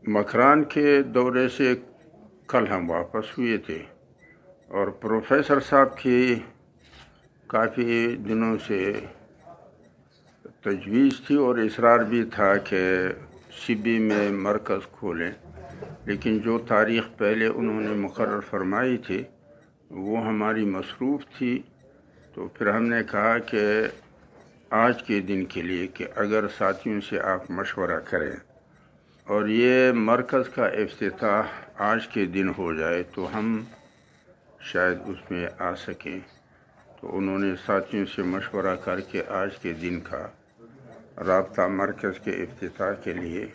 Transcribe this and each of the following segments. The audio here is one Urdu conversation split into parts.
مکران کے دورے سے کل ہم واپس ہوئے تھے اور پروفیسر صاحب کی کافی دنوں سے تجویز تھی اور اصرار بھی تھا کہ شبی میں مرکز کھولیں، لیکن جو تاریخ پہلے انہوں نے مقرر فرمائی تھی وہ ہماری مصروف تھی، تو پھر ہم نے کہا کہ آج کے دن کے لیے کہ اگر ساتھیوں سے آپ مشورہ کریں اور یہ مرکز کا افتتاح آج کے دن ہو جائے تو ہم شاید اس میں آ سکیں۔ تو انہوں نے ساتھیوں سے مشورہ کر کے آج کے دن کا رابطہ مرکز کے افتتاح کے لیے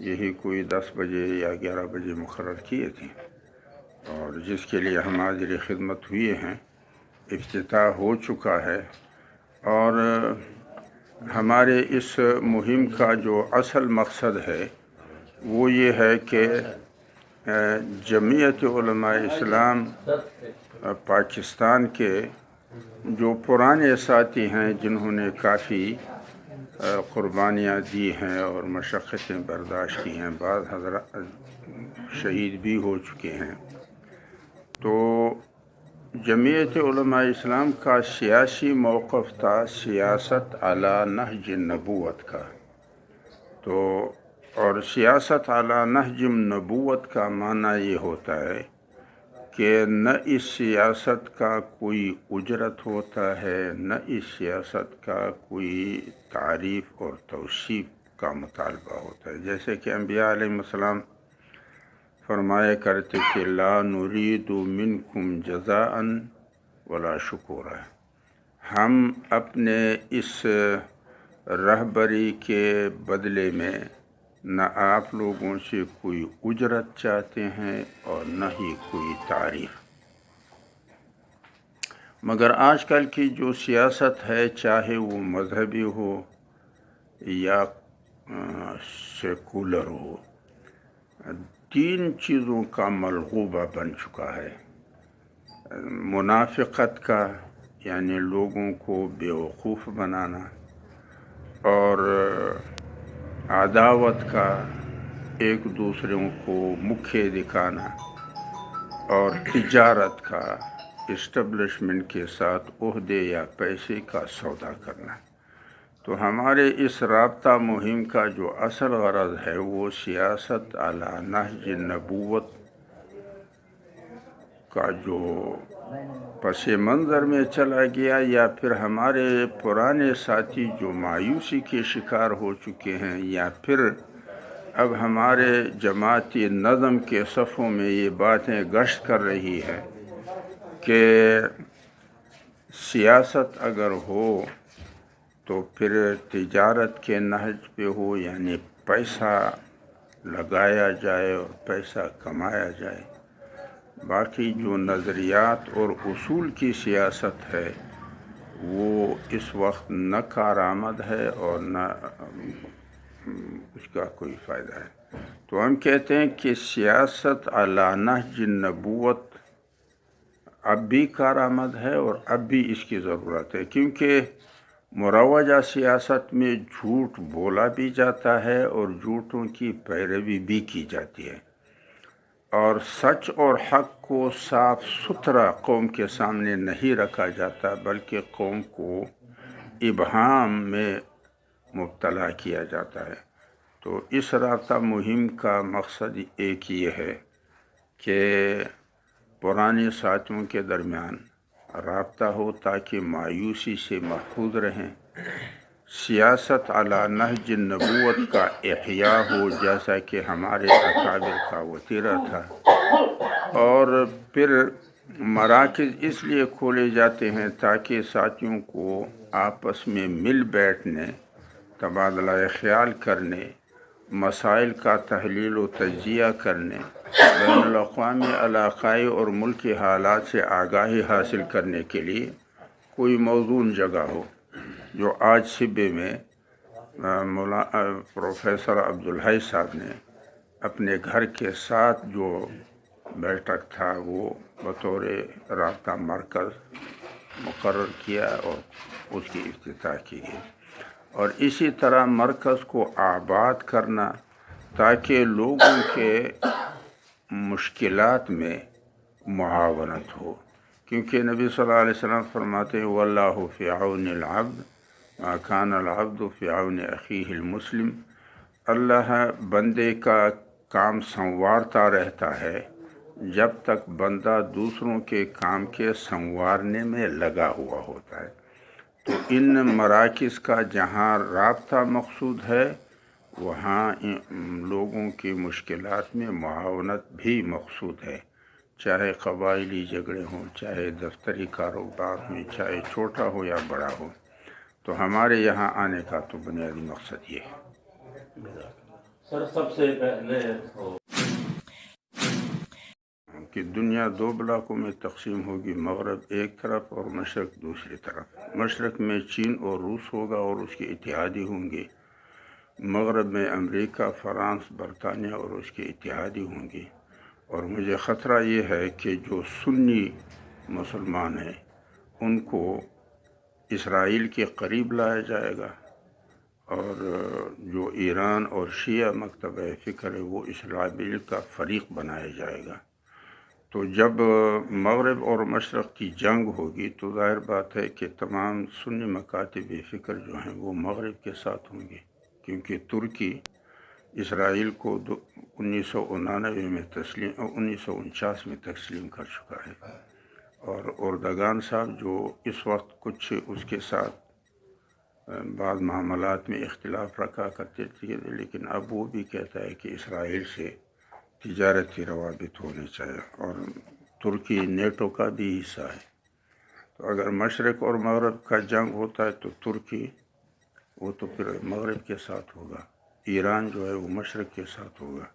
یہی کوئی 10 بجے یا 11 بجے مقرر کیے تھے، اور جس کے لیے ہم حاضر خدمت ہوئے ہیں۔ افتتاح ہو چکا ہے، اور ہمارے اس مہم کا جو اصل مقصد ہے وہ یہ ہے کہ جمعیت علماء اسلام پاکستان کے جو پرانے ساتھی ہیں جنہوں نے کافی قربانیاں دی ہیں اور مشقتیں برداشت کی ہیں، بعض حضرات شہید بھی ہو چکے ہیں، تو جمعیت علماء اسلام کا سیاسی موقف تھا سیاست علی نہج نبوت کا۔ تو اور سیاست علی نہج نبوت کا معنی یہ ہوتا ہے کہ نہ اس سیاست کا کوئی اجرت ہوتا ہے، نہ اس سیاست کا کوئی تعریف اور توصیف کا مطالبہ ہوتا ہے۔ جیسے کہ انبیاء علیہ السلام فرمایا کرتے کہ لا نرید منکم جزاء ولا شکورا، ہم اپنے اس رہبری کے بدلے میں نہ آپ لوگوں سے کوئی اجرت چاہتے ہیں اور نہ ہی کوئی تعریف۔ مگر آج کل کی جو سیاست ہے، چاہے وہ مذہبی ہو یا سیکولر ہو، 3 چیزوں کا ملغوبہ بن چکا ہے۔ منافقت کا، یعنی لوگوں کو بیوقوف بنانا، اور عداوت کا، ایک دوسروں کو مکھے دکھانا، اور تجارت کا، اسٹیبلشمنٹ کے ساتھ عہدے یا پیسے کا سودا کرنا۔ تو ہمارے اس رابطہ مہم کا جو اصل غرض ہے وہ سیاست علی نہج نبوت کا جو پس منظر میں چلا گیا، یا پھر ہمارے پرانے ساتھی جو مایوسی کے شکار ہو چکے ہیں، یا پھر اب ہمارے جماعتی نظم کے صفوں میں یہ باتیں گشت کر رہی ہے کہ سیاست اگر ہو تو پھر تجارت کے نہج پہ ہو، یعنی پیسہ لگایا جائے اور پیسہ کمایا جائے۔ باقی جو نظریات اور اصول کی سیاست ہے وہ اس وقت نہ کارآمد ہے اور نہ اس کا کوئی فائدہ ہے۔ تو ہم کہتے ہیں کہ سیاست علی نہج نبوت اب بھی کارآمد ہے اور اب بھی اس کی ضرورت ہے، کیونکہ مروجہ سیاست میں جھوٹ بولا بھی جاتا ہے اور جھوٹوں کی پیروی بھی کی جاتی ہے، اور سچ اور حق کو صاف ستھرا قوم کے سامنے نہیں رکھا جاتا، بلکہ قوم کو ابہام میں مبتلا کیا جاتا ہے۔ تو اس رابطہ مہم کا مقصد ایک یہ ہے کہ پرانے ساتھیوں کے درمیان رابطہ ہو تاکہ مایوسی سے محفوظ رہیں، سیاست علی نہج نبوت کا احیاء ہو جیسا کہ ہمارے اکابر کا وتیرہ تھا، اور پھر مراکز اس لیے کھولے جاتے ہیں تاکہ ساتھیوں کو آپس میں مل بیٹھنے، تبادلہ خیال کرنے، مسائل کا تحلیل و تجزیہ کرنے، بین الاقوامی علاقائی اور ملکی حالات سے آگاہی حاصل کرنے کے لیے کوئی موزون جگہ ہو۔ جو آج صبح میں پروفیسر عبدالحی صاحب نے اپنے گھر کے ساتھ جو بیٹھک تھا وہ بطور رابطہ مرکز مقرر کیا اور اس کی افتتاح کی گئی، اور اسی طرح مرکز کو آباد کرنا، تاکہ لوگوں کے مشکلات میں معاونت ہو، کیونکہ نبی صلی اللہ علیہ وسلم فرماتے ہیں واللہ فی عون العبد ما کان العبد فی عون اخیہ المسلم، اللہ بندے کا کام سنوارتا رہتا ہے جب تک بندہ دوسروں کے کام کے سنوارنے میں لگا ہوا ہوتا ہے۔ تو ان مراکز کا جہاں رابطہ مقصود ہے وہاں لوگوں کی مشکلات میں معاونت بھی مقصود ہے، چاہے قبائلی جھگڑے ہوں، چاہے دفتری کاروبار ہوں، چاہے چھوٹا ہو یا بڑا ہو۔ تو ہمارے یہاں آنے کا تو بنیادی مقصد یہ ہے۔ سر سب سے پہلے کہ دنیا دو بلاکوں میں تقسیم ہوگی، مغرب ایک طرف اور مشرق دوسری طرف۔ مشرق میں چین اور روس ہوگا اور اس کے اتحادی ہوں گے، مغرب میں امریکہ، فرانس، برطانیہ اور اس کے اتحادی ہوں گے۔ اور مجھے خطرہ یہ ہے کہ جو سنی مسلمان ہیں ان کو اسرائیل کے قریب لایا جائے گا، اور جو ایران اور شیعہ مکتبہ فکر ہے وہ اسرائیل کا فریق بنایا جائے گا۔ تو جب مغرب اور مشرق کی جنگ ہوگی تو ظاہر بات ہے کہ تمام سنی مکاتب فکر جو ہیں وہ مغرب کے ساتھ ہوں گے، کیونکہ ترکی اسرائیل کو 1999 میں 1949 میں تسلیم کر چکا ہے، اور اردگان صاحب جو اس وقت کچھ اس کے ساتھ بعض معاملات میں اختلاف رکھا کرتے تھے، لیکن اب وہ بھی کہتا ہے کہ اسرائیل سے تجارتی روابط ہونے چاہیے، اور ترکی نیٹو کا بھی حصہ ہے۔ تو اگر مشرق اور مغرب کا جنگ ہوتا ہے تو ترکی وہ تو پھر مغرب کے ساتھ ہوگا، ایران جو ہے وہ مشرق کے ساتھ ہوگا۔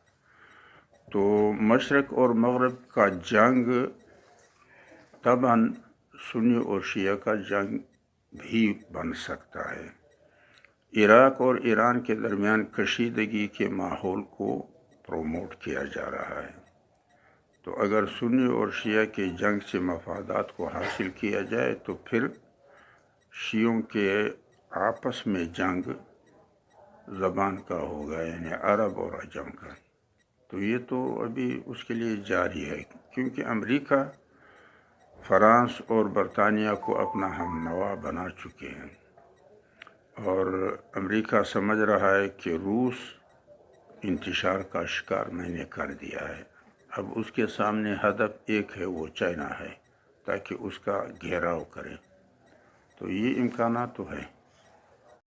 تو مشرق اور مغرب کا جنگ طبعاً سنی اور شیعہ کا جنگ بھی بن سکتا ہے۔ عراق اور ایران کے درمیان کشیدگی کے ماحول کو پروموٹ کیا جا رہا ہے، تو اگر سنی اور شیعہ کے جنگ سے مفادات کو حاصل کیا جائے تو پھر شیعوں کے آپس میں جنگ زبان کا ہوگا، یعنی عرب اور عجم کا۔ تو یہ تو ابھی اس کے لیے جاری ہے، کیونکہ امریکہ فرانس اور برطانیہ کو اپنا ہم نوا بنا چکے ہیں، اور امریکہ سمجھ رہا ہے کہ روس انتشار کا شکار میں نے کر دیا ہے، اب اس کے سامنے ہدف ایک ہے، وہ چائنا ہے، تاکہ اس کا گھیراؤ کرے۔ تو یہ امکانات تو ہے۔